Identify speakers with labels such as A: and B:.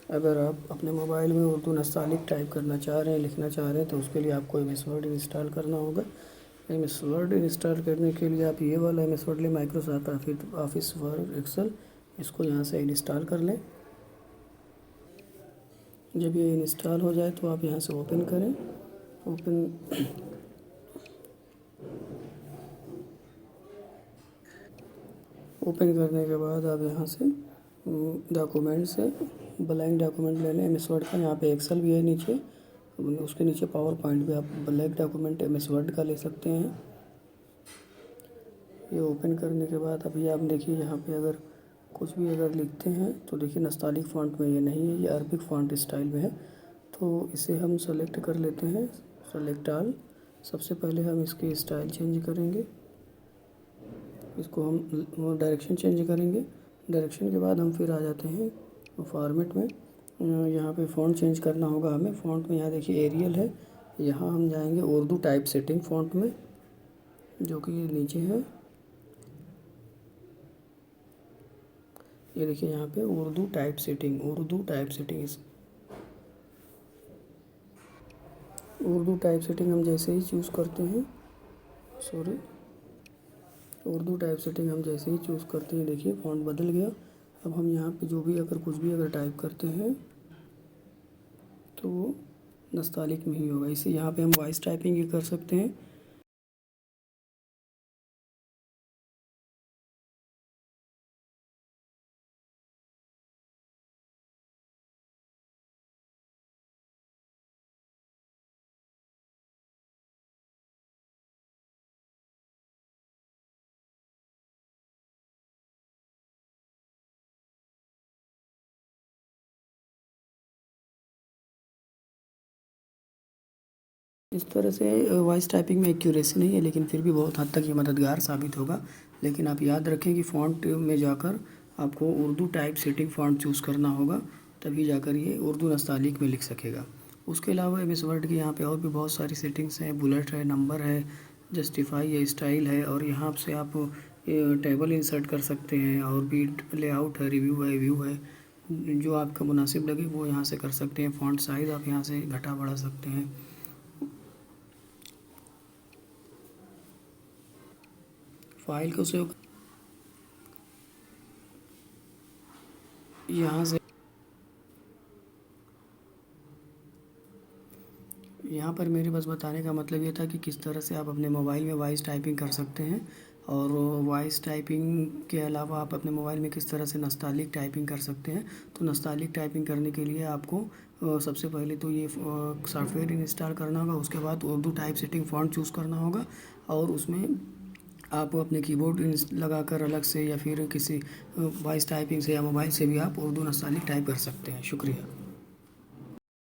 A: अगर आप अपने मोबाइल में उर्दू नस्तालिक टाइप करना चाह रहे हैं, लिखना चाह रहे हैं, तो उसके लिए आपको एम एस वर्ड इंस्टॉल करना होगा। एम एस वर्ड इंस्टॉल करने के लिए आप ये वाला एम एस वर्ड लें, माइक्रोसॉफ्ट ऑफिस वर्ड एक्सेल, इसको यहाँ से इंस्टॉल कर लें। जब ये इंस्टॉल हो जाए तो आप यहाँ से ओपन करें। ओपन करने के बाद आप यहाँ से डॉक्यूमेंट से ब्लैंक डॉक्यूमेंट ले लें एम एस वर्ड का। यहाँ पे एक्सेल भी है नीचे, उसके नीचे पावर पॉइंट भी, आप blank document M S Word का ले सकते हैं। ये ओपन करने के बाद अभी आप देखिए यहाँ पे अगर कुछ भी अगर लिखते हैं तो देखिए नस्तालिक फ़ॉन्ट में ये नहीं है, ये अरबिक फ़ॉन्ट स्टाइल में है। तो इसे हम सेलेक्ट कर लेते हैं, सेलेक्ट ऑल। सबसे पहले हम इसकी स्टाइल चेंज करेंगे, इसको हम डायरेक्शन चेंज करेंगे। डायरेक्शन के बाद हम फिर आ जाते हैं फॉर्मेट में। यहाँ पे फ़ॉन्ट चेंज करना होगा हमें। फ़ॉन्ट में यहाँ देखिए एरियल है, यहाँ हम जाएंगे उर्दू टाइप सेटिंग फ़ॉन्ट में, जो कि ये नीचे है। ये देखिए यहाँ पे Urdu type setting, Urdu type setting हम जैसे ही चूज़ करते हैं, उर्दू टाइप सेटिंग हम जैसे ही चूज़ करते हैं, देखिए फ़ॉन्ट बदल गया। अब हम यहाँ पे जो भी अगर कुछ भी अगर टाइप करते हैं तो वो नस्तालिक में ही होगा। इसे यहाँ पे हम वॉइस टाइपिंग भी कर सकते हैं। इस तरह से वॉइस टाइपिंग में एक्यूरेसी नहीं है, लेकिन फिर भी बहुत हद तक ये मददगार साबित होगा। लेकिन आप याद रखें कि फ़ॉन्ट में जाकर आपको Urdu type setting font choose करना होगा, तभी जाकर ये उर्दू नस्तालिक में लिख सकेगा। उसके अलावा एम एस वर्ड की यहाँ पे और भी बहुत सारी सेटिंग्स हैं, बुलेट है, नंबर है, जस्टिफाई है, स्टाइल है, और यहाँ से आप टेबल इंसर्ट कर सकते हैं, और भी लेआउट है, रिव्यू है, व्यू है। जो आपका मुनासिब लगे वो यहाँ से कर सकते हैं। फ़ॉन्ट साइज़ आप यहाँ से घटा बढ़ा सकते हैं। फाइल को सेव यहाँ से, यहाँ पर मेरे बस बताने का मतलब ये था कि किस तरह से आप अपने मोबाइल में वॉइस टाइपिंग कर सकते हैं, और वॉइस टाइपिंग के अलावा आप अपने मोबाइल में किस तरह से नस्तालिक टाइपिंग कर सकते हैं। तो नस्तालिक टाइपिंग करने के लिए आपको सबसे पहले तो ये सॉफ्टवेयर इंस्टॉल करना होगा। उसके बाद Urdu type setting font choose करना होगा, और उसमें आप अपने कीबोर्ड लगाकर अलग से, या फिर किसी वॉइस टाइपिंग से या मोबाइल से भी आप उर्दू नस्तालिक टाइप कर सकते हैं। शुक्रिया।